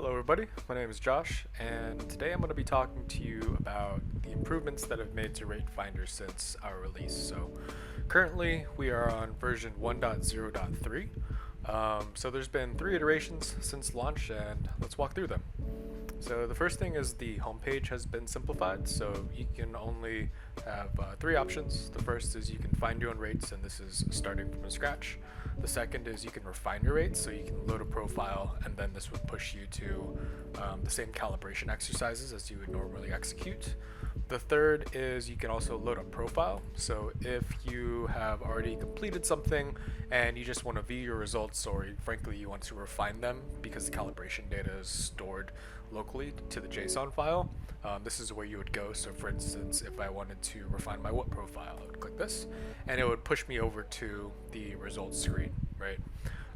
Hello everybody, my name is Josh, and today I'm going to be talking to you about the improvements that I've made to RateFinder since our release. So currently we are on version 1.0.3, so there's been 3 iterations since launch, and let's walk through them. So the first thing is the homepage has been simplified, so you can only have 3 options. The first is you can find your own rates, and this is starting from scratch. The second is you can refine your rates, so you can load a profile, and then this would push you to the same calibration exercises as you would normally execute. The third is you can also load a profile, so if you have already completed something and you just want to view your results, or frankly you want to refine them because the calibration data is stored locally to the JSON file, this is where you would go. So for instance, if I wanted to refine my whip profile, I would click this and it would push me over to the results screen, right?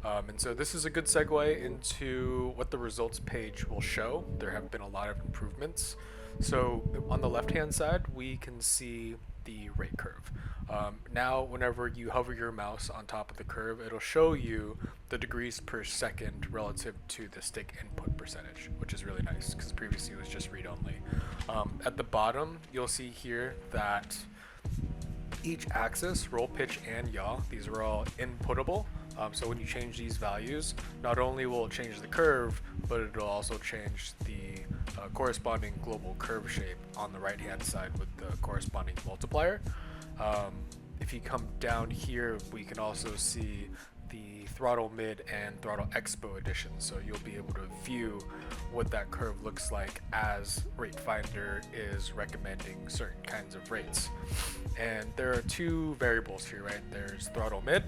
And so this is a good segue into what the results page will show. There have been a lot of improvements. So on the left hand side we can see the rate curve. Now whenever you hover your mouse on top of the curve, it'll show you the degrees per second relative to the stick input percentage, which is really nice because previously it was just read only. At the bottom you'll see here that each axis, roll, pitch, and yaw, these are all inputtable. So when you change these values, not only will it change the curve, but it'll also change the corresponding global curve shape on the right hand side with the corresponding multiplier. If you come down here, we can also see the throttle mid and throttle expo edition, so you'll be able to view what that curve looks like as RateFinder is recommending certain kinds of rates. And there are 2 variables here, right? There's throttle mid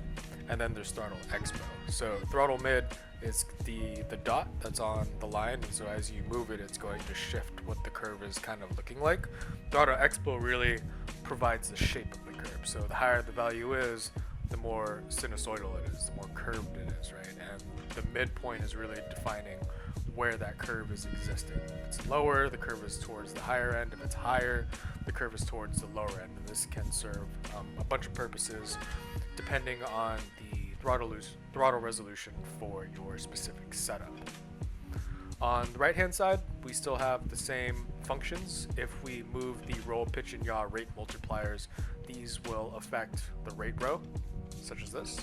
and then there's throttle expo. So throttle mid is the dot that's on the line, and so as you move it, it's going to shift what the curve is kind of looking like. Throttle expo really provides the shape of the curve, so the higher the value is, the more sinusoidal it is, the more curved it is, right? And the midpoint is really defining where that curve is existing. If it's lower, the curve is towards the higher end. If it's higher, the curve is towards the lower end. And this can serve a bunch of purposes depending on the throttle resolution for your specific setup. On the right hand side, we still have the same functions. If we move the roll, pitch, and yaw rate multipliers, these will affect the rate row, such as this.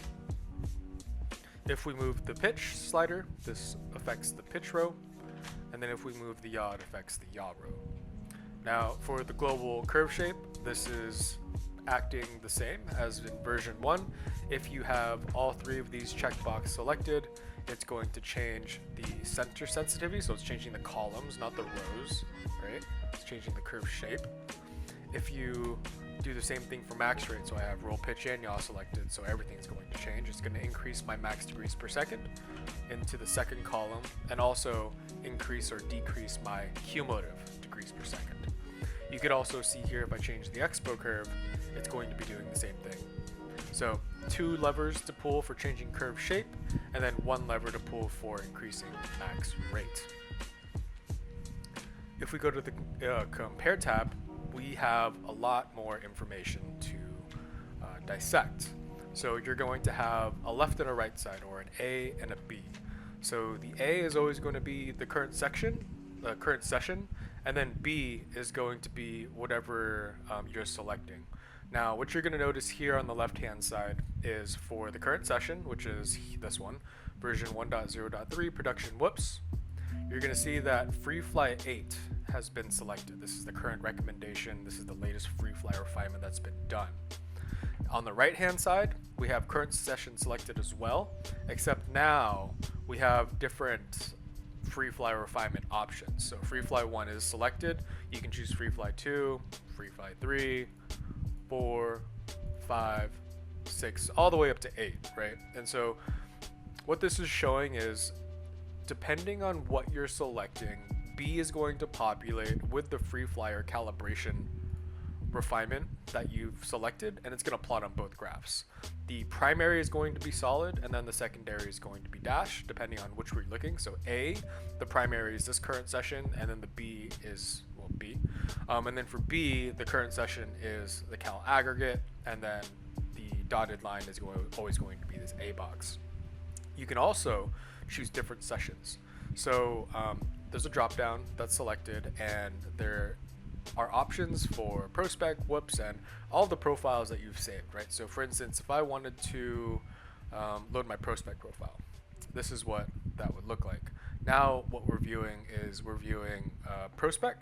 If we move the pitch slider, this affects the pitch row, and then if we move the yaw, it affects the yaw row. Now for the global curve shape, this is acting the same as in version 1. If you have all 3 of these checkboxes selected, it's going to change the center sensitivity, so it's changing the columns, not the rows, right? It's changing the curve shape. If you do the same thing for max rate, so I have roll, pitch, and yaw selected, so everything's going to change. It's going to increase my max degrees per second into the second column, and also increase or decrease my cumulative degrees per second. You could also see here, if I change the expo curve, it's going to be doing the same thing. So 2 levers to pull for changing curve shape, and then 1 lever to pull for increasing max rate. If we go to the compare tab, we have a lot more information to dissect. So you're going to have a left and a right side, or an A and a B. So the A is always going to be the current session, and then B is going to be whatever you're selecting. Now what you're going to notice here on the left hand side is for the current session, which is this one, version 1.0.3 production whoops, you're going to see that FreeFly 8 has been selected. This is the current recommendation. This is the latest FreeFly refinement that's been done. On the right hand side, we have current session selected as well, except now we have different FreeFly refinement options. So FreeFly 1 is selected. You can choose FreeFly 2, FreeFly 3, 4, 5, 6, all the way up to 8, right? And so what this is showing is, depending on what you're selecting, B is going to populate with the FreeFlyer calibration refinement that you've selected, and it's going to plot on both graphs. The primary is going to be solid, and then the secondary is going to be dashed, depending on which we're looking. So A, the primary is this current session, and then the B is, well, B. And then for B, the current session is the cal aggregate, and then the dotted line is always going to be this A box. You can also choose different sessions. So there's a drop down that's selected, and there are options for prospec, whoops, and all the profiles that you've saved, right? So for instance, if I wanted to load my prospec profile, this is what that would look like. Now what we're viewing is we're viewing prospec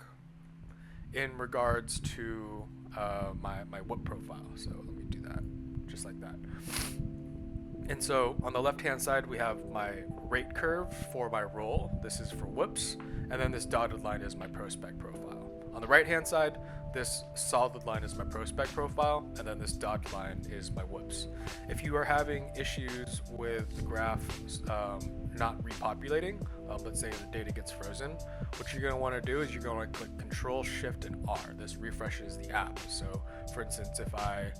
in regards to my whoop profile. So let me do that just like that. And so on the left hand side we have my rate curve for my role. This is for whoops, and then this dotted line is my prospec profile. On the right hand side, this solid line is my prospec profile, and then this dotted line is my whoops. If you are having issues with the graph not repopulating, let's say the data gets frozen, what you're going to want to do is you're going to click Control Shift and R. This refreshes the app. So for instance, if I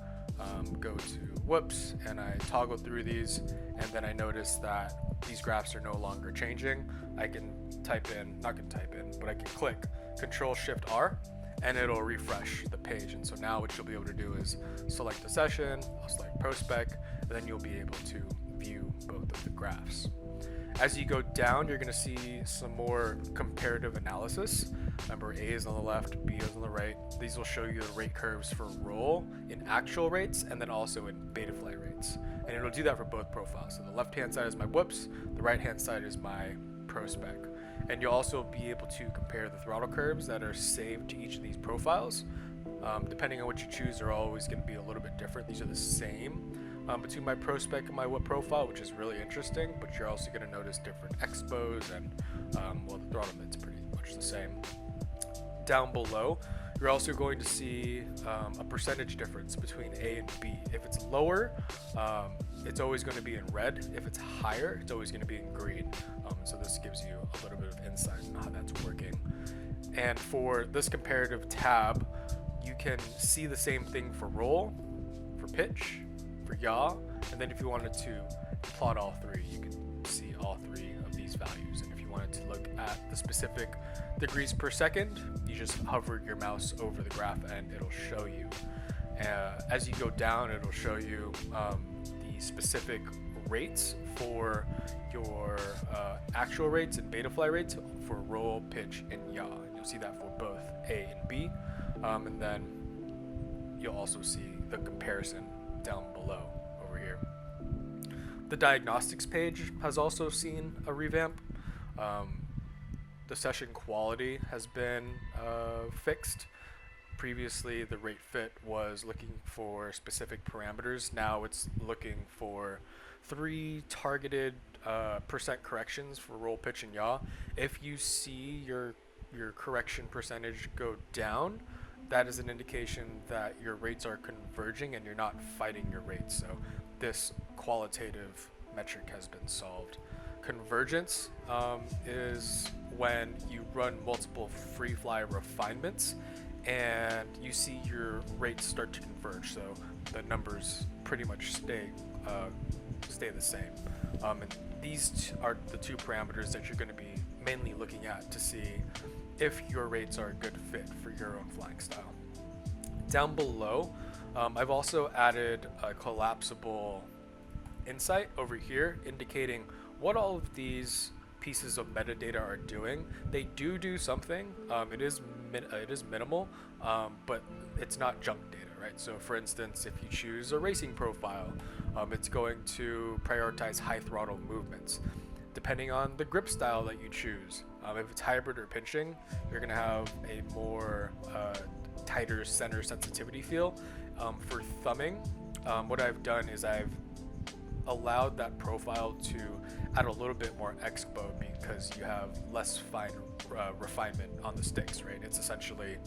go to whoops and I toggle through these, and then I notice that these graphs are no longer changing, I can type in, not going to type in, but I can click Control Shift R, and it'll refresh the page. And so now what you'll be able to do is select a session, I'll select prospec, and then you'll be able to view both of the graphs. As you go down, you're going to see some more comparative analysis. Remember, A is on the left, B is on the right. These will show you the rate curves for role in actual rates and then also in Betaflight rates. And it'll do that for both profiles. So the left-hand side is my whoops, the right-hand side is my prospec. And you'll also be able to compare the throttle curves that are saved to each of these profiles. Depending on what you choose, they're always going to be a little bit different. These are the same between my prospec and my whoop profile, which is really interesting, but you're also going to notice different expos and well, the throttle bit's pretty much the same. Down below, you're also going to see a percentage difference between A and B. If it's lower, it's always going to be in red. If it's higher, it's always going to be in green. So this gives you a little bit of insight on how that's working. And for this comparative tab, you can see the same thing for roll, for pitch, for yaw, and then if you wanted to plot all three, you can see all three of these values. And if you wanted to look at the specific degrees per second, you just hover your mouse over the graph and it'll show you. As you go down, it'll show you the specific rates for your actual rates and Betaflight rates for roll, pitch, and yaw. You'll see that for both A and B, and then you'll also see the comparison down below over here. The diagnostics page has also seen a revamp. The session quality has been fixed. Previously, the rate fit was looking for specific parameters. Now it's looking for 3 targeted percent corrections for roll, pitch, and yaw. If you see your correction percentage go down, that is an indication that your rates are converging and you're not fighting your rates. So this qualitative metric has been solved. Convergence is when you run multiple free fly refinements and you see your rates start to converge. So the numbers pretty much stay the same. And these are the 2 parameters that you're going to be mainly looking at to see if your rates are a good fit for your own flying style. Down below, I've also added a collapsible insight over here indicating what all of these pieces of metadata are doing. They do something. It is minimal, but it's not junk data, right? So for instance, if you choose a racing profile, it's going to prioritize high throttle movements. Depending on the grip style that you choose, if it's hybrid or pinching, you're going to have a more tighter center sensitivity feel. For thumbing, what I've done is I've allowed that profile to add a little bit more expo because you have less fine refinement on the sticks, right? It's essentially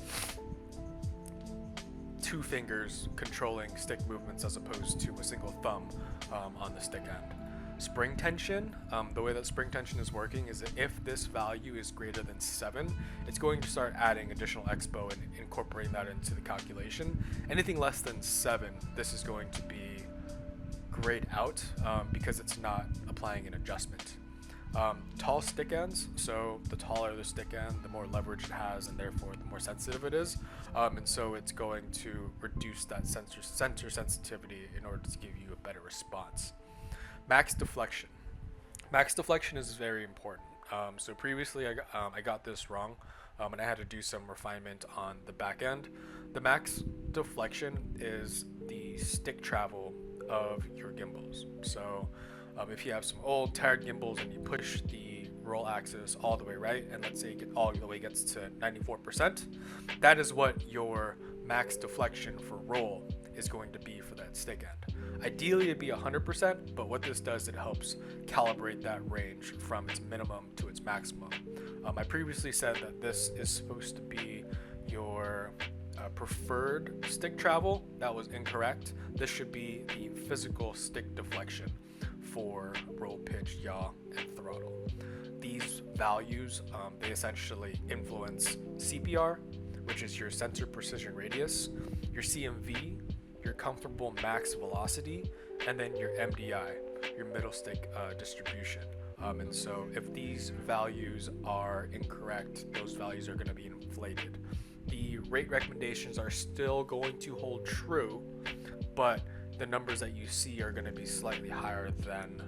2 fingers controlling stick movements as opposed to a single thumb on the stick end. Spring tension, the way that spring tension is working is that if this value is greater than 7, it's going to start adding additional expo and incorporating that into the calculation. Anything less than 7, this is going to be grayed out because it's not applying an adjustment. Tall stick ends, so the taller the stick end, the more leverage it has, and therefore the more sensitive it is. And so it's going to reduce that sensor sensitivity in order to give you a better response. Max deflection. Max deflection is very important. So previously I got this wrong, and I had to do some refinement on the back end. The max deflection is the stick travel of your gimbals. So if you have some old tired gimbals and you push the roll axis all the way right, and let's say it all the way gets to 94%, that is what your max deflection for roll is going to be for that stick end. Ideally it'd be 100%, but what this does, it helps calibrate that range from its minimum to its maximum. I previously said that this is supposed to be your preferred stick travel. That was incorrect. This should be the physical stick deflection for roll, pitch, yaw, and throttle. These values, they essentially influence CPR, which is your sensor precision radius, your CMV, your comfortable max velocity, and then your MDI, your middle stick distribution. And so if these values are incorrect, those values are going to be inflated. The rate recommendations are still going to hold true, but the numbers that you see are going to be slightly higher than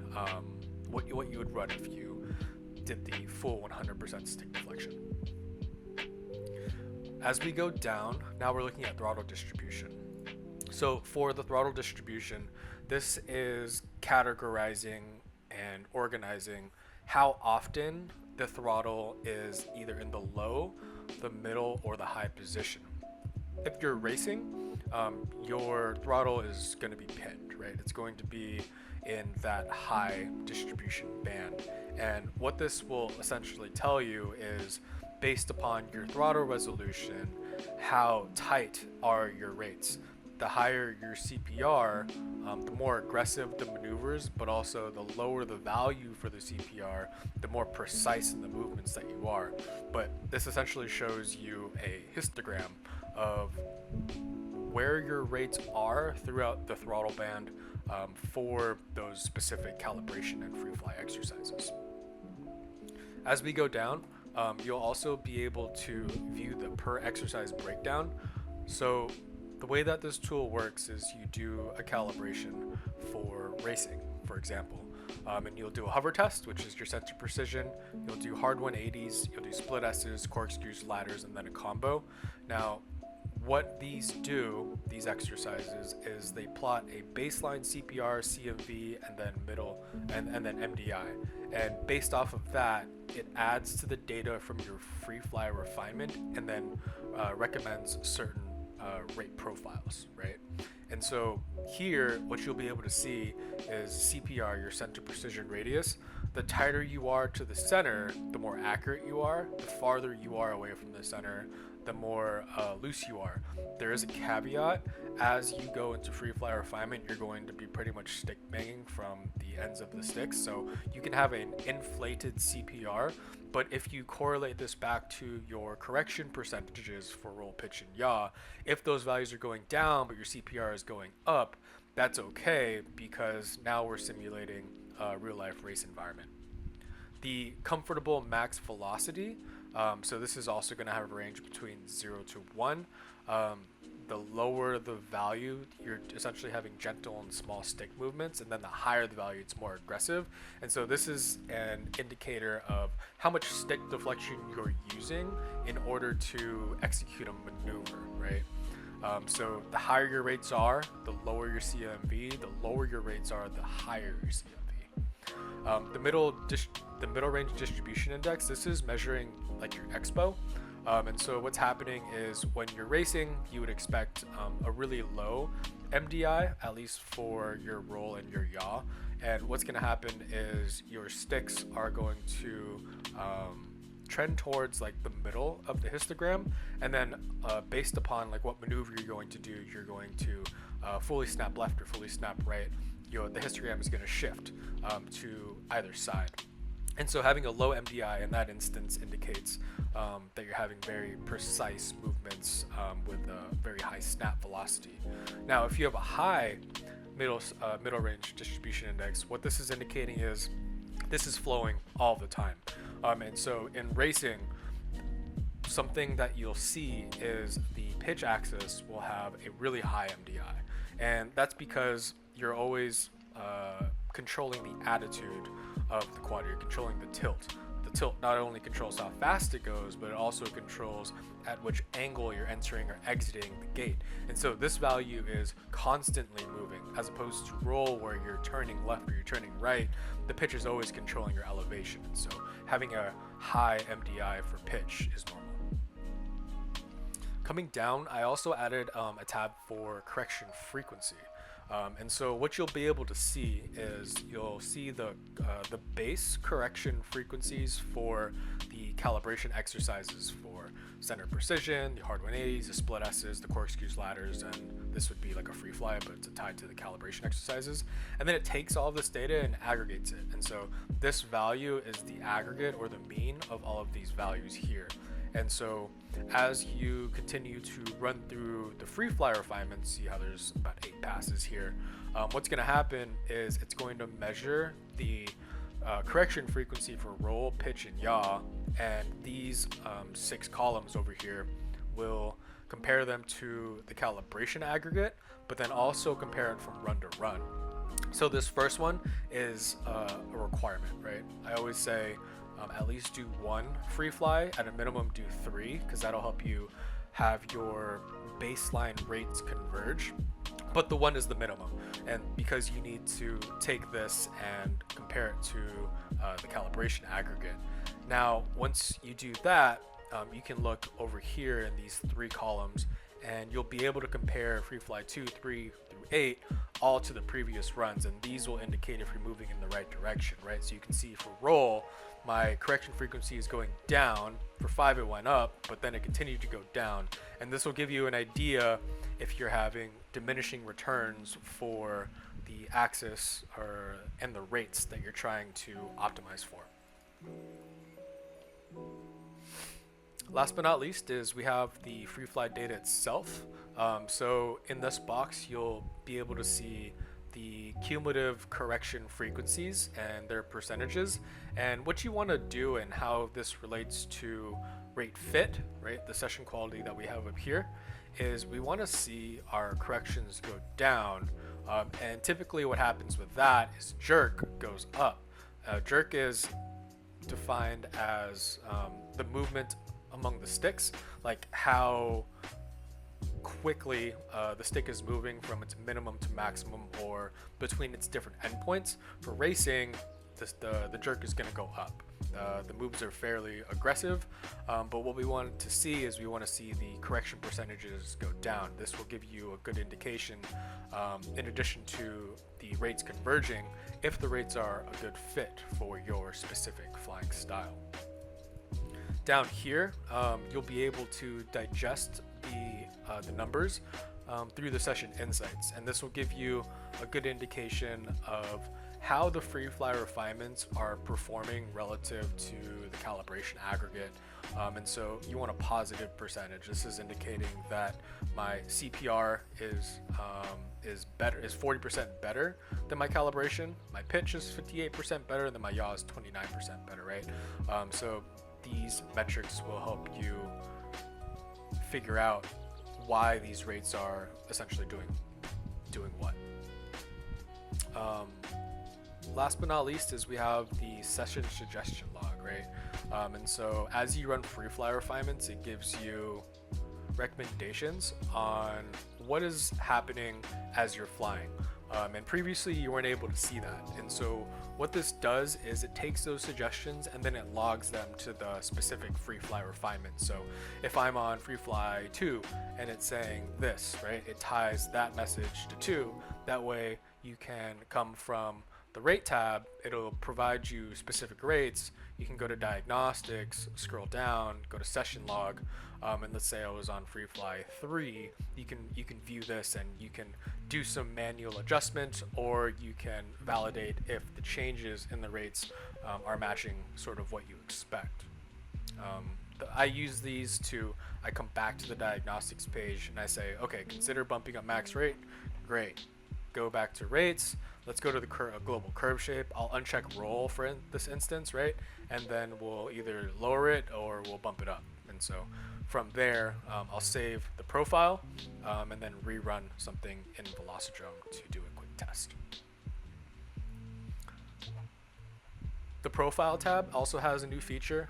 what you would run if you did the full 100% stick deflection. As we go down, now we're looking at throttle distribution. So for the throttle distribution, this is categorizing and organizing how often the throttle is either in the low, the middle, or the high position. If you're racing, your throttle is going to be pinned, right? It's going to be in that high distribution band. And what this will essentially tell you is, based upon your throttle resolution, how tight are your rates. The higher your CPR, the more aggressive the maneuvers, but also the lower the value for the CPR, the more precise in the movements that you are. But this essentially shows you a histogram of where your rates are throughout the throttle band for those specific calibration and free fly exercises. As we go down, you'll also be able to view the per exercise breakdown. So the way that this tool works is you do a calibration for racing, for example, and you'll do a hover test, which is your sensor precision. You'll do hard 180s, you'll do split S's, corkscrews, ladders, and then a combo. Now, what these do, these exercises, is they plot a baseline CPR, CMV, and then middle, and then MDI. And based off of that, it adds to the data from your free fly refinement and then recommends certain rate profiles, right? And so here, what you'll be able to see is CPR, your center precision radius. The tighter you are to the center, the more accurate you are. The farther you are away from the center, the more loose you are. There is a caveat. As you go into free fly refinement, you're going to be pretty much stick banging from the ends of the sticks. So you can have an inflated CPR, but if you correlate this back to your correction percentages for roll, pitch, and yaw, if those values are going down but your CPR is going up, that's okay, because now we're simulating a real life race environment. The comfortable max velocity, so this is also going to have a range between 0 to 1. The lower the value, you're essentially having gentle and small stick movements, and then the higher the value, it's more aggressive. And so this is an indicator of how much stick deflection you're using in order to execute a maneuver, right? So the higher your rates are, the lower your CMV. The lower your rates are, the higher your CMV. The middle range distribution index, this is measuring like your expo. And so what's happening is when you're racing, you would expect a really low MDI, at least for your roll and your yaw. And what's going to happen is your sticks are going to trend towards like the middle of the histogram. And then based upon like what maneuver you're going to do, you're going to fully snap left or fully snap right. The histogram is going to shift to either side. And so having a low MDI in that instance indicates that you're having very precise movements with a very high snap velocity. Now, if you have a high middle range distribution index, what this is indicating is this is flowing all the time. And so in racing, something that you'll see is the pitch axis will have a really high MDI. And that's because you're always controlling the attitude of the quad. You're controlling the tilt. The tilt not only controls how fast it goes, but it also controls at which angle you're entering or exiting the gate. And so this value is constantly moving, as opposed to roll where you're turning left or you're turning right. The pitch is always controlling your elevation. And so having a high MDI for pitch is normal. Coming down, I also added a tab for correction frequency. And so what you'll be able to see is you'll see the base correction frequencies for the calibration exercises for center precision, the hard 180s, the split S's, the corkscrews, ladders, and this would be like a free fly, but it's tied to the calibration exercises. And then it takes all of this data and aggregates it. And so this value is the aggregate or the mean of all of these values here. And so as you continue to run through the free fly refinements, see how there's about 8 passes here, what's going to happen is it's going to measure the correction frequency for roll, pitch, and yaw, and these 6 columns over here will compare them to the calibration aggregate, but then also compare it from run to run. So this first one is a requirement, right? I always say at least do 1 free fly, at a minimum do 3, because that'll help you have your baseline rates converge. But the 1 is the minimum, and because you need to take this and compare it to the calibration aggregate. Now, once you do that, you can look over here in these 3 columns, and you'll be able to compare free fly 2, 3 through 8 all to the previous runs, and these will indicate if you're moving in the right direction, right? So you can see for roll, my correction frequency is going down. For 5 it went up, but then it continued to go down, and this will give you an idea if you're having diminishing returns for the axis and the rates that you're trying to optimize for. Last but not least is we have the free fly data itself. So in this box, you'll be able to see the cumulative correction frequencies and their percentages. And what you want to do and how this relates to rate fit, right, the session quality that we have up here, is we want to see our corrections go down. And typically what happens with that is jerk goes up. Jerk is defined as the movement among the sticks, like how quickly the stick is moving from its minimum to maximum or between its different endpoints. For racing, the jerk is going to go up. The moves are fairly aggressive, but what we want to see is we want to see the correction percentages go down. This will give you a good indication, in addition to the rates converging, if the rates are a good fit for your specific flying style. Down here, you'll be able to digest the numbers through the session insights, and this will give you a good indication of how the free fly refinements are performing relative to the calibration aggregate. And so you want a positive percentage. This is indicating that my CPR is 40% better than my calibration. My pitch is 58% better, than my yaw is 29% better, right? So these metrics will help you figure out why these rates are essentially doing what. Last but not least is we have the session suggestion log, right? And so as you run free fly refinements, it gives you recommendations on what is happening as you're flying. And previously you weren't able to see that. And so what this does is it takes those suggestions and then it logs them to the specific free fly refinement. So if I'm on free fly 2 and it's saying this, right, it ties that message to 2. That way you can come from the rate tab, it'll provide you specific rates. You can go to diagnostics, scroll down, go to session log, and let's say I was on free fly 3. You can view this and you can do some manual adjustment, or you can validate if the changes in the rates are matching sort of what you expect. I use these I come back to the diagnostics page and I say, okay, consider bumping up max rate. Great. Go back to rates. Let's go to the global curve shape. I'll uncheck roll for this instance, right? And then we'll either lower it or we'll bump it up. And so from there, I'll save the profile and then rerun something in Velocidrome to do a quick test. The profile tab also has a new feature.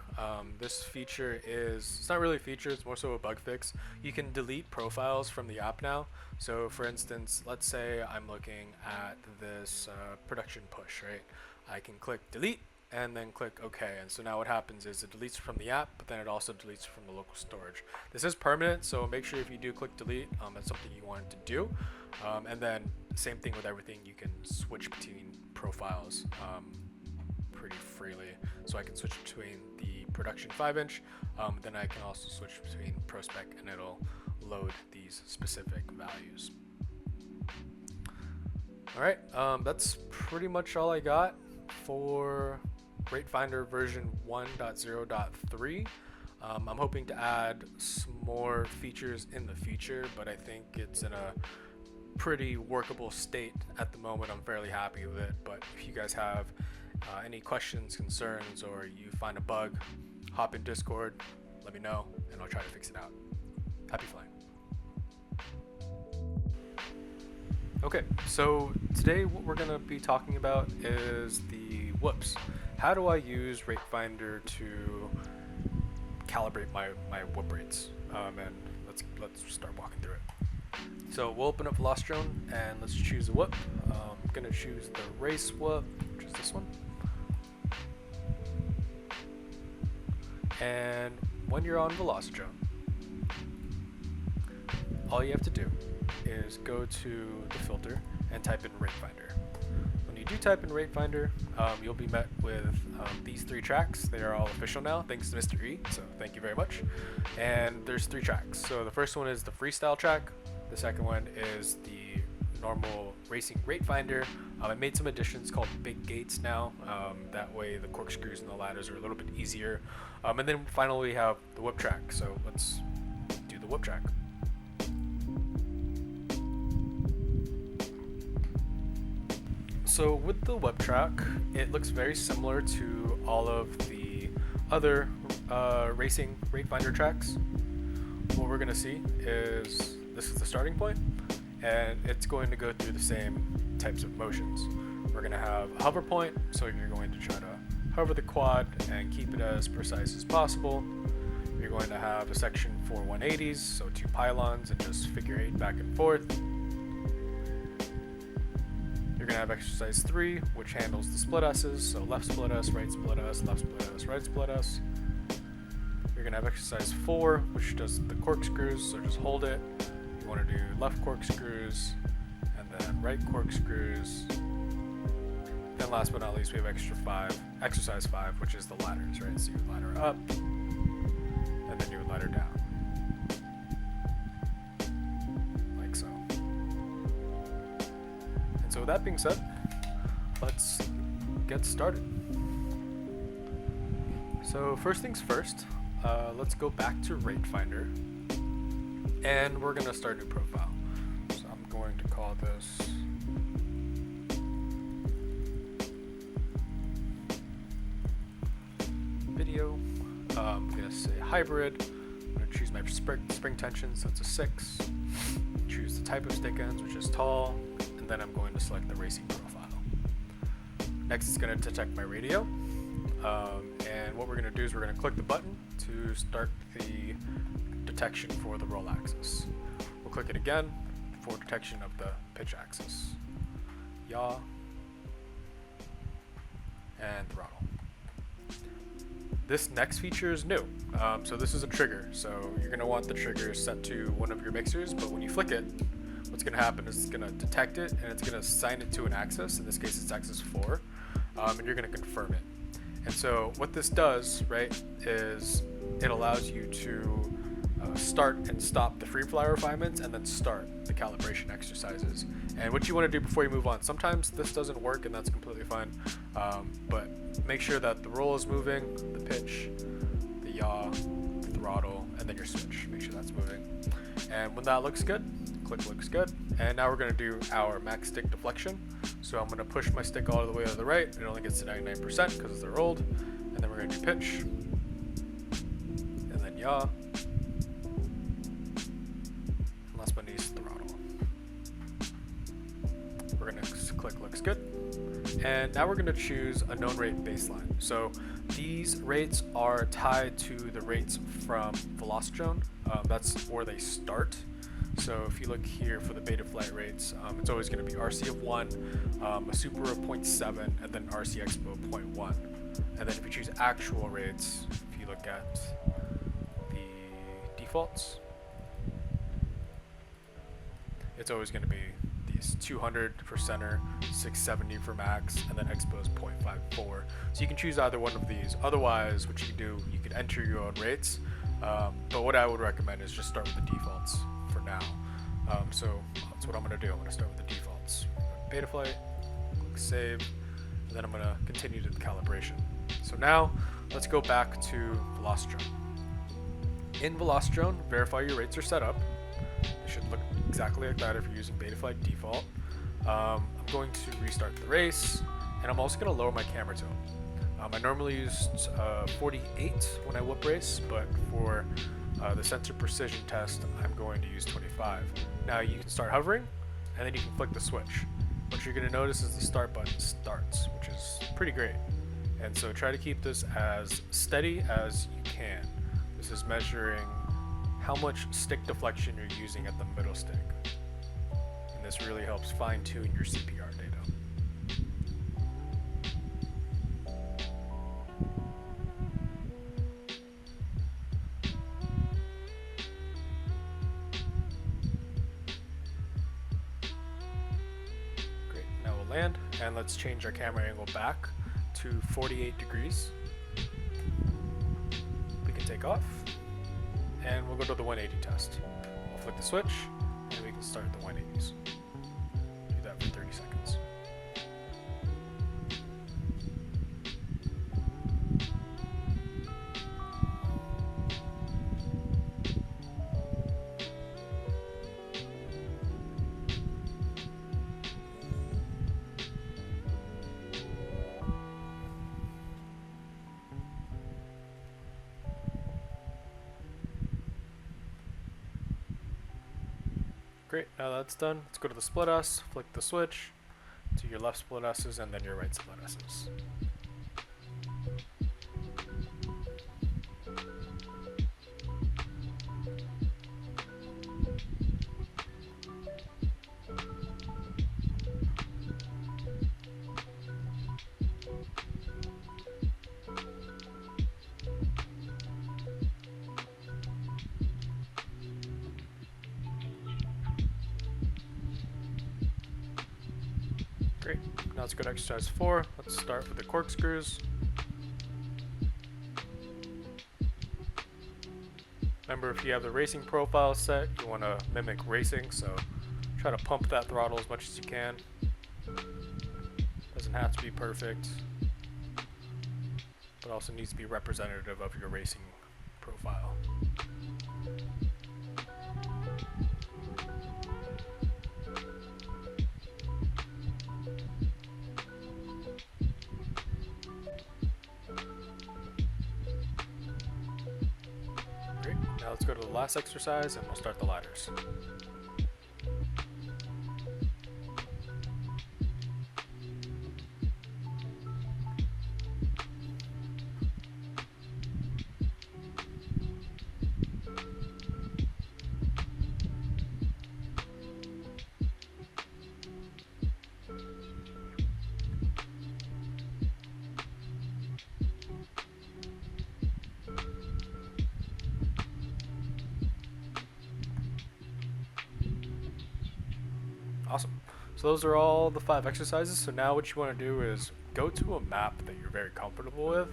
This feature it's not really a feature, it's more so a bug fix. You can delete profiles from the app now. So for instance, let's say I'm looking at this production push, right? I can click delete and then click OK. And so now what happens is it deletes from the app, but then it also deletes from the local storage. This is permanent, so make sure if you do click delete, that's something you want to do. And then same thing with everything, you can switch between profiles pretty freely. So I can switch between the production 5-inch, then I can also switch between ProSpec, and it'll load these specific values. Alright, that's pretty much all I got for RateFinder version 1.0.3. I'm hoping to add some more features in the future, but I think it's in a pretty workable state at the moment. I'm fairly happy with it, but if you guys have any questions, concerns, or you find a bug, hop in Discord, let me know, and I'll try to fix it out. Happy flying. Okay, so today what we're going to be talking about is the whoops. How do I use RateFinder to calibrate my whoop rates? And let's start walking through it. So we'll open up Velocitron and let's choose a whoop. I'm going to choose the race whoop, which is this one. And when you're on Velocitron, all you have to do is go to the filter and type in RateFinder. When you do type in RateFinder, you'll be met with these 3 tracks. They are all official now, thanks to Mr. E, so thank you very much. And there's 3 tracks. So the first one is the freestyle track. The second one is the normal racing RateFinder. I made some additions called big gates now. That way the corkscrews and the ladders are a little bit easier. And then finally we have the whoop track. So let's do the whoop track. So with the whoop track, it looks very similar to all of the other racing RateFinder tracks. What we're going to see is this is the starting point, and it's going to go through the same types of motions. We're going to have a hover point, so you're going to try to hover the quad and keep it as precise as possible. You're going to have a section for 180s, so 2 pylons and just figure 8 back and forth. You're going to have exercise 3, which handles the split S's, so left split S, right split S, left split S, right split S. You're going to have exercise 4, which does the corkscrews, so just hold it. You want to do left corkscrews, and then right corkscrews. Then last but not least, we have exercise 5, which is the ladders, right? So you would ladder up, and then you would ladder down. Like so. And so with that being said, let's get started. So first things first, let's go back to RateFinder, and we're going to start a new profile. So I'm going to call this video. I'm going to say hybrid. I'm going to choose my spring tension, so it's a 6. Choose the type of stick ends, which is tall, and then I'm going to select the racing profile. Next, it's going to detect my radio. And what we're going to do is we're going to click the button to start the detection for the roll axis. We'll click it again for detection of the pitch axis. Yaw and throttle. This next feature is new. So this is a trigger. So you're going to want the trigger set to one of your mixers, but when you flick it, what's going to happen is it's going to detect it and it's going to assign it to an axis. In this case, it's axis 4, and you're going to confirm it. And so what this does, right, is it allows you to start and stop the free fly refinements and then start the calibration exercises. And what you want to do before you move on, sometimes this doesn't work and that's completely fine, but make sure that the roll is moving, the pitch, the yaw, the throttle, and then your switch. Make sure that's moving. And when that looks good, click looks good. And now we're going to do our max stick deflection. So I'm going to push my stick all the way to the right. It only gets to 99% because they're old. And then we're going to do pitch. And then yaw. And last but not least, throttle. We're going to click looks good. And now we're going to choose a known rate baseline. So these rates are tied to the rates from Velocitron. That's where they start. So if you look here for the Betaflight rates, it's always going to be RC of 1, a super of 0.7, and then RC expo of 0.1. And then if you choose actual rates, if you look at the defaults, it's always going to be these 200 for center, 670 for max, and then expo is 0.54. So you can choose either one of these. Otherwise, what you can do, you can enter your own rates. But what I would recommend is just start with the defaults for now. So that's what I'm going to do. I'm going to start with the defaults. Betaflight, click save, and then I'm going to continue to the calibration. So now let's go back to Velocitron. In Velocitron, verify your rates are set up. It should look exactly like that if you're using Betaflight default. I'm going to restart the race, and I'm also going to lower my camera tone. I normally use 48 when I whoop race, but for the sensor precision test, I'm going to use 25. Now you can start hovering, and then you can flick the switch. What you're going to notice is the start button starts, which is pretty great. And so try to keep this as steady as you can. This is measuring how much stick deflection you're using at the middle stick. And this really helps fine-tune your CPR data. Great, now we'll land, and let's change our camera angle back to 48 degrees. We can take off, and we'll go to the 180 test. We'll flick the switch, and we can start the 180s. Do that for 30 seconds. Great, now that's done, let's go to the split S, flick the switch to your left split S's and then your right split S's. Great, now let's go to exercise 4. Let's start with the corkscrews. Remember, if you have the racing profile set, you want to mimic racing, so try to pump that throttle as much as you can. Doesn't have to be perfect, but also needs to be representative of your racing profile. Now let's go to the last exercise and we'll start the ladders. Awesome. So those are all the 5 exercises. So now what you want to do is go to a map that you're very comfortable with.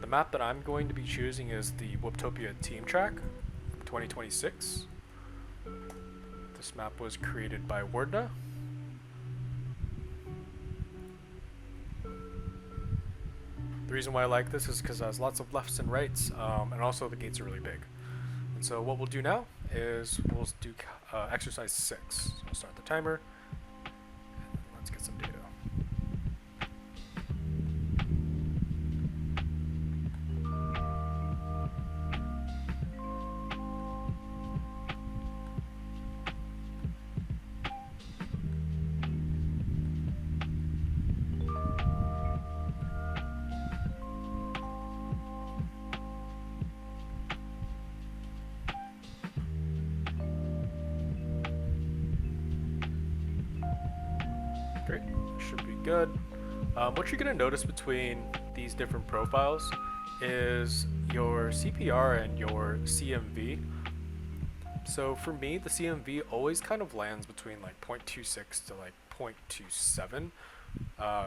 The map that I'm going to be choosing is the Whooptopia Team Track 2026. This map was created by Wordna. The reason why I like this is because it has lots of lefts and rights, and also the gates are really big. And so what we'll do now is we'll do exercise 6. So I'll start the timer. Let's get some data. Great, should be good. What you're gonna notice between these different profiles is your CPR and your CMV. So for me, the CMV always kind of lands between like 0.26 to like 0.27.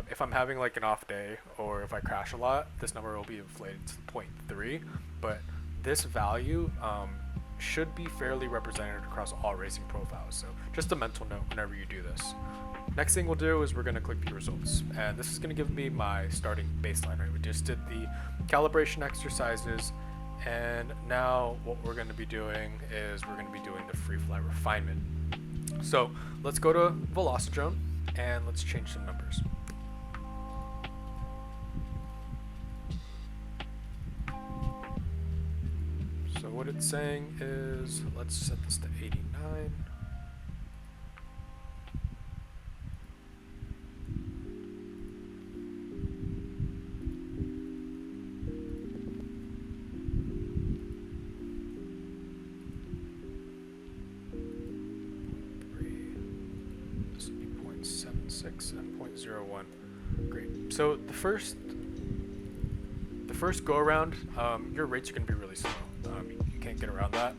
If I'm having like an off day or if I crash a lot, this number will be inflated to 0.3, but this value should be fairly represented across all racing profiles. So just a mental note whenever you do this. Next thing we'll do is we're going to click view results, and this is going to give me my starting baseline, right? We just did the calibration exercises, and now what we're going to be doing is we're going to be doing the free fly refinement. So let's go to Velocidrone and let's change some numbers. So what it's saying is, let's set this to 89. This would be 0.76 and 0.01. Great. So the first go around, your rates are going to be really slow. You can't get around that.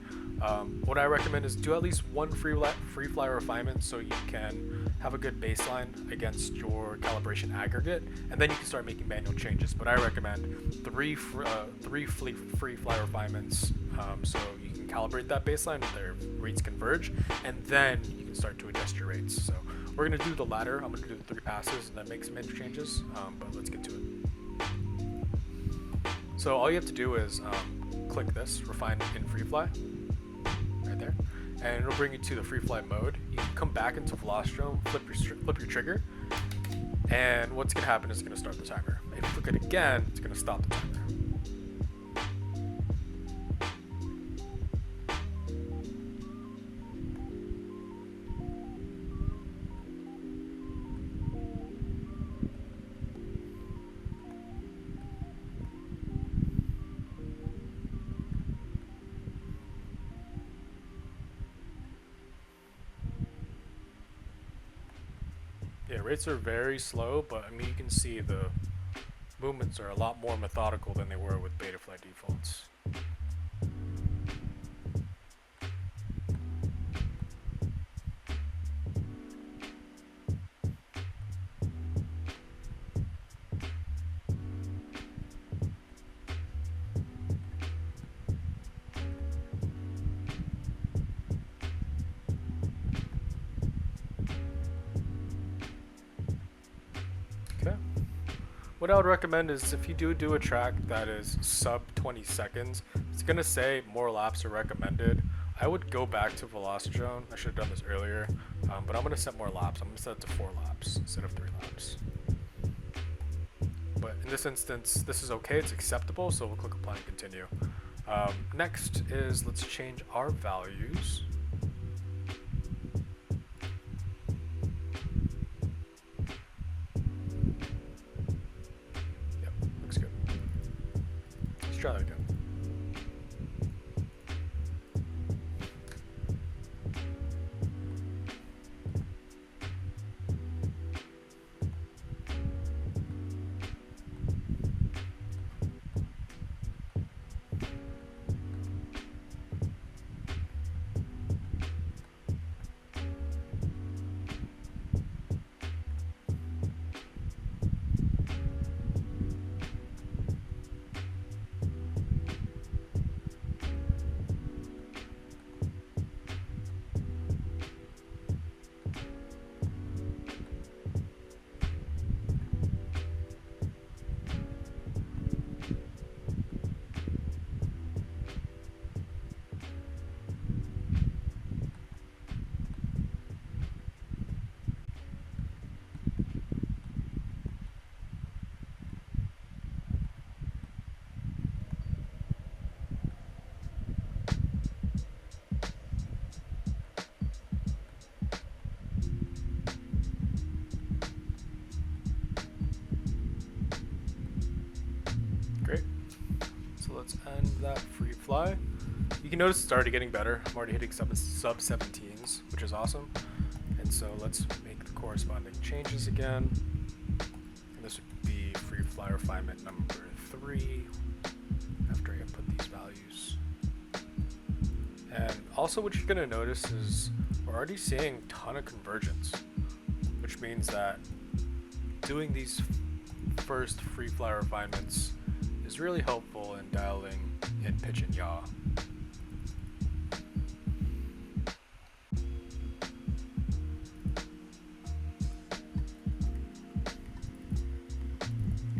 What I recommend is do at least one free fly refinement so you can have a good baseline against your calibration aggregate, and then you can start making manual changes. But I recommend three free fly refinements so you can calibrate that baseline, their rates converge, and then you can start to adjust your rates. So we're going to do the latter. I'm going to do the 3 passes and then make some manual changes, but let's get to it. So all you have to do is click this, refine in free fly, right there, and it'll bring you to the free fly mode. You can come back into Velocidrone, flip your trigger, and what's going to happen is it's going to start the timer. If you click it again, it's going to stop the timer. Yeah, rates are very slow, but I mean you can see the movements are a lot more methodical than they were with Betaflight defaults. Okay. What I would recommend is if you do a track that is sub 20 seconds, it's going to say more laps are recommended. I would go back to Velocidrone. I should have done this earlier, but I'm going to set more laps. I'm going to set it to 4 laps instead of 3 laps. But in this instance, this is okay. It's acceptable, so we'll click apply and continue. Next is let's change our values. Let's try that again. Great. So let's end that free fly. You can notice it's already getting better. I'm already hitting sub 17s, which is awesome. And so let's make the corresponding changes again. And this would be free fly refinement number 3 after I input these values. And also what you're going to notice is we're already seeing a ton of convergence, which means that doing these first free fly refinements is really helpful in dialing in pitch and yaw.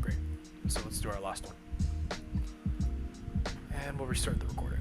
Great, so let's do our last one. And we'll restart the recording.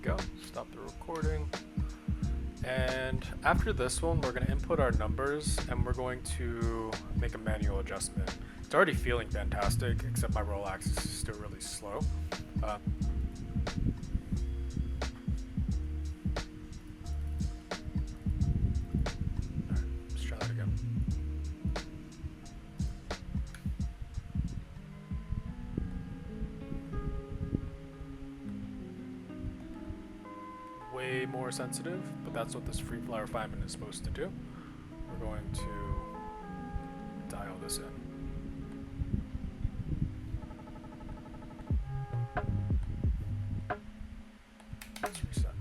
Go, stop the recording. And after this one, we're going to input our numbers and we're going to make a manual adjustment. It's already feeling fantastic, except my roll axis is still really slow. Let's try that again. Way more sensitive, but that's what this free fly refinement is supposed to do. We're going to dial this in. Let's reset.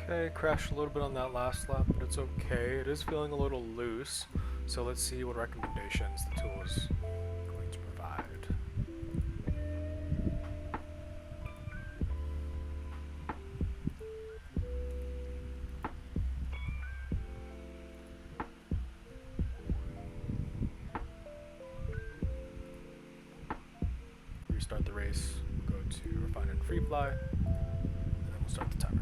Okay, crashed a little bit on that last lap, but it's okay. It is feeling a little loose, so let's see what recommendations the tool is going to provide. Restart the race, go to refine and free fly, and then we'll start the timer.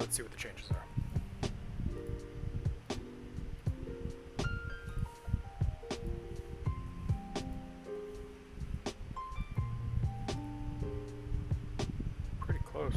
let's see what the changes are. Pretty close.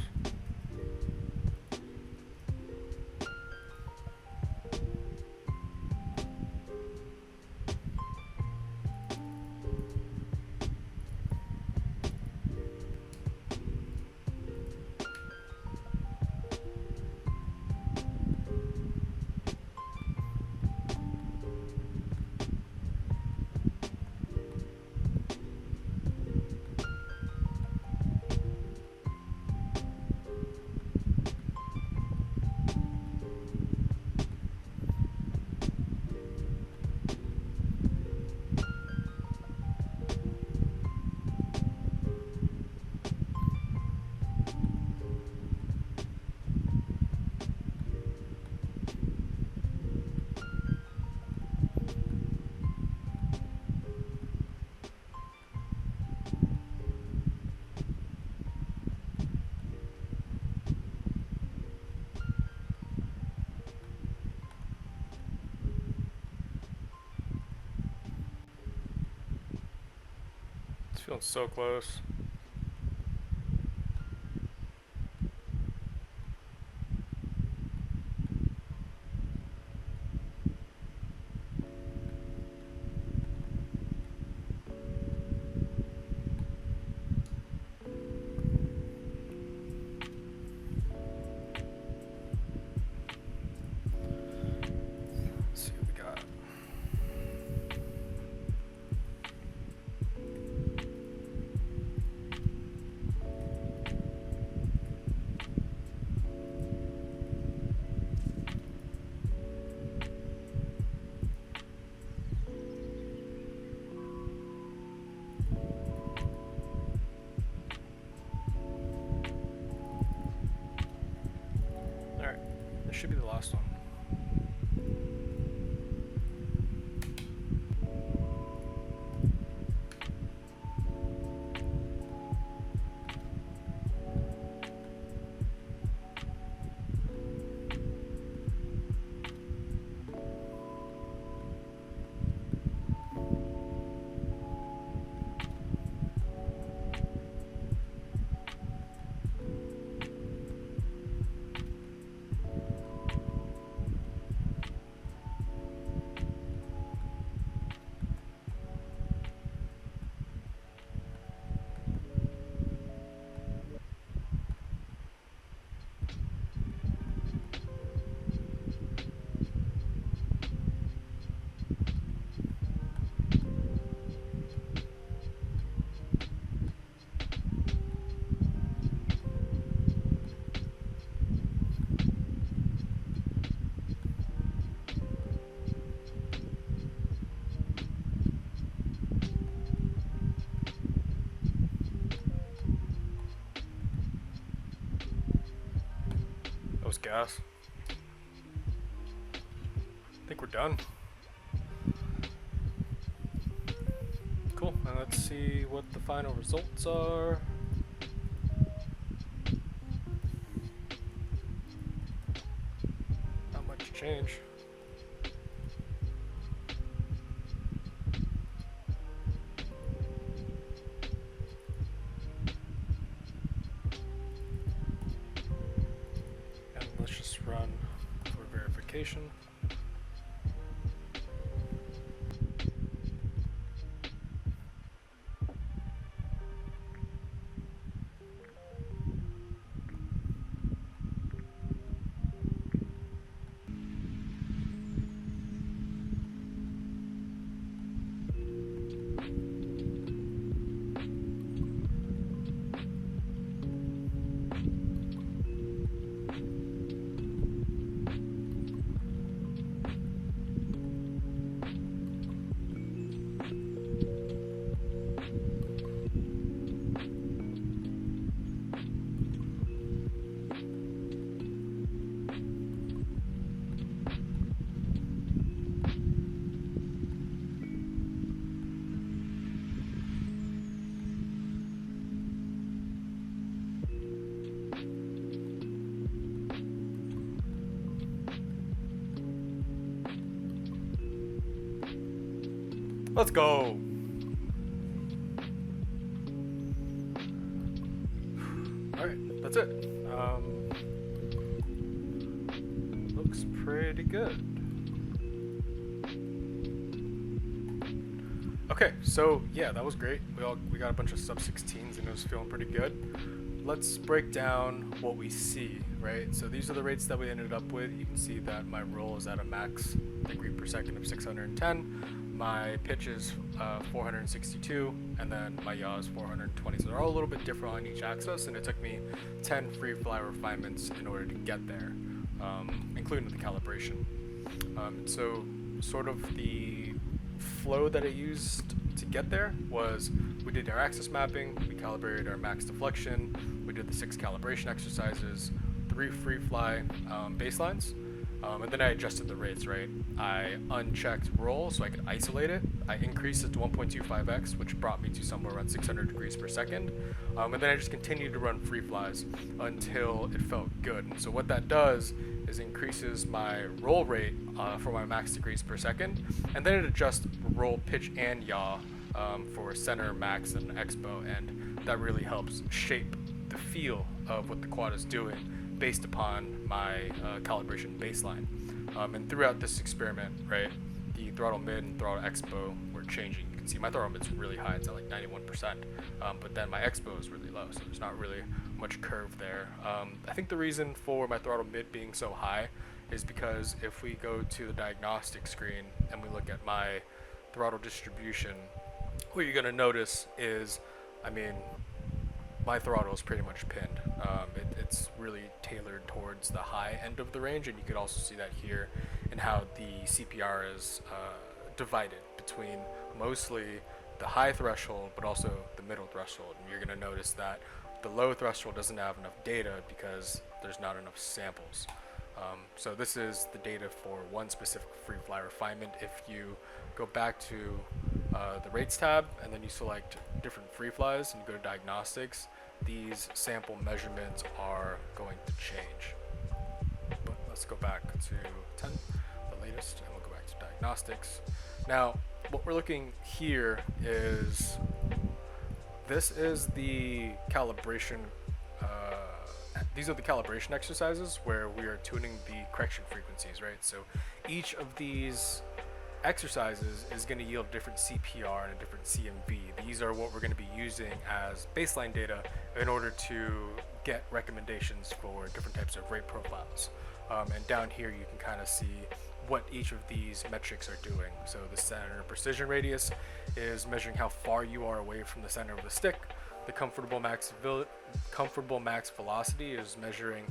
It's feeling so close. Let's see what we got. Alright, this should be the last one. That was gas. I think we're done. Cool, and let's see what the final results are. Not much change. And let's just run for verification. Let's go. Alright, that's it. Looks pretty good. Okay, so yeah, that was great. We got a bunch of sub-16s and it was feeling pretty good. Let's break down what we see, right? So these are the rates that we ended up with. You can see that my roll is at a max degree per second of 610. My pitch is 462, and then my yaw is 420. So they're all a little bit different on each axis, and it took me 10 free fly refinements in order to get there, including the calibration. So sort of the flow that I used to get there was we did our axis mapping, we calibrated our max deflection, we did the 6 calibration exercises, 3 free fly baselines, and then I adjusted the rates, right? I unchecked roll so I could isolate it. I increased it to 1.25x, which brought me to somewhere around 600 degrees per second. And then I just continued to run free flies until it felt good. And so what that does is increases my roll rate for my max degrees per second, and then it adjusts roll, pitch, and yaw for center, max, and expo, and that really helps shape the feel of what the quad is doing based upon my calibration baseline. And throughout this experiment, right, the throttle mid and throttle expo were changing. You can see my throttle mid's really high, it's at like 91%, but then my expo is really low, so there's not really much curve there. I think the reason for my throttle mid being so high is because if we go to the diagnostic screen and we look at my throttle distribution, what you're gonna notice is, I mean, my throttle is pretty much pinned. It's really tailored towards the high end of the range, and you could also see that here in how the CPR is divided between mostly the high threshold but also the middle threshold. And you're going to notice that the low threshold doesn't have enough data because there's not enough samples. So this is the data for one specific free fly refinement. If you go back to the rates tab and then you select different free flies and you go to diagnostics, these sample measurements are going to change. But let's go back to 10, the latest, and we'll go back to diagnostics. Now, what we're looking here is, this is the calibration, these are the calibration exercises where we are tuning the correction frequencies, right? So each of these exercises is going to yield a different CPR and a different CMV. These are what we're going to be using as baseline data in order to get recommendations for different types of rate profiles. And down here you can kind of see what each of these metrics are doing. So the center precision radius is measuring how far you are away from the center of the stick. The comfortable max velocity is measuring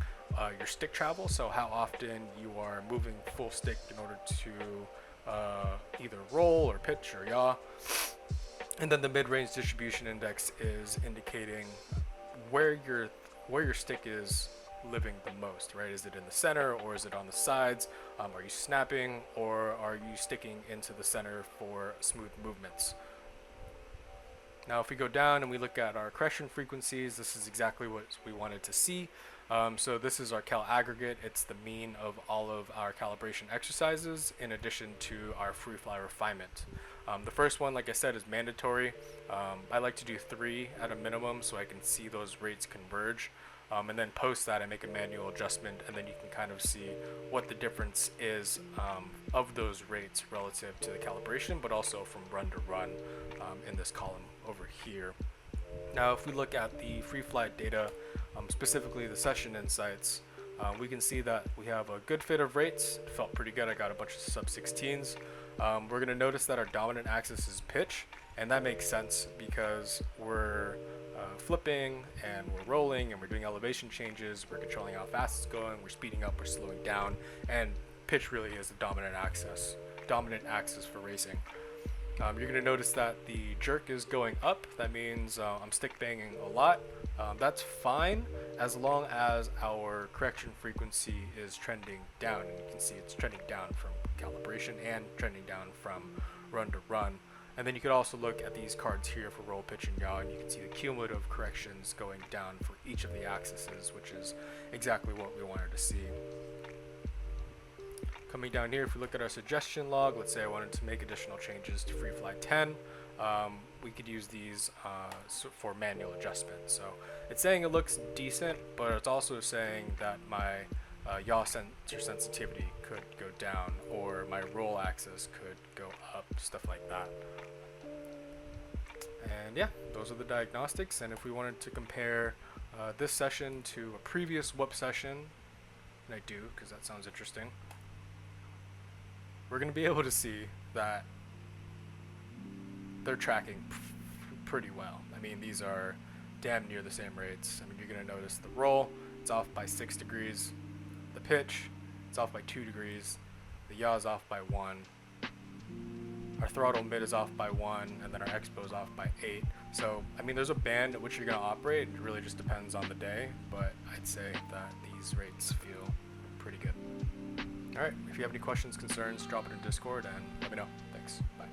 your stick travel, so how often you are moving full stick in order to either roll or pitch or yaw. And then the mid-range distribution index is indicating where your stick is living the most, right? Is it in the center or is it on the sides? Are you snapping or are you sticking into the center for smooth movements? Now if we go down and we look at our correction frequencies, this is exactly what we wanted to see. So this is our cal aggregate. It's the mean of all of our calibration exercises in addition to our free fly refinement. The first one, like I said, is mandatory. I like to do 3 at a minimum so I can see those rates converge. And then post that I make a manual adjustment, and then you can kind of see what the difference is of those rates relative to the calibration, but also from run to run in this column over here. Now if we look at the free flight data, specifically the session insights, we can see that we have a good fit of rates. It felt pretty good. I got a bunch of sub-16s. We're going to notice that our dominant axis is pitch, and that makes sense because we're flipping and we're rolling and we're doing elevation changes. We're controlling how fast it's going, we're speeding up, we're slowing down, and pitch really is the dominant axis for racing. You're going to notice that the jerk is going up. That means I'm stick banging a lot. That's fine as long as our correction frequency is trending down, and you can see it's trending down from calibration and trending down from run to run. And then you could also look at these cards here for roll, pitch, and yaw, and you can see the cumulative corrections going down for each of the axes, which is exactly what we wanted to see. Coming down here, if we look at our suggestion log, let's say I wanted to make additional changes to FreeFly 10, we could use these for manual adjustment. So it's saying it looks decent, but it's also saying that my yaw sensor sensitivity could go down, or my roll axis could go up, stuff like that. And yeah, those are the diagnostics. And if we wanted to compare this session to a previous whoop session, and I do because that sounds interesting, we're going to be able to see that they're tracking pretty well. I mean, these are damn near the same rates. I mean, you're going to notice the roll, it's off by 6 degrees. The pitch, it's off by 2 degrees. The yaw is off by 1. Our throttle mid is off by 1, and then our expo is off by 8. So, I mean, there's a band at which you're going to operate. It really just depends on the day, but I'd say that these rates feel pretty good. Alright, if you have any questions, concerns, drop it in Discord and let me know. Thanks. Bye.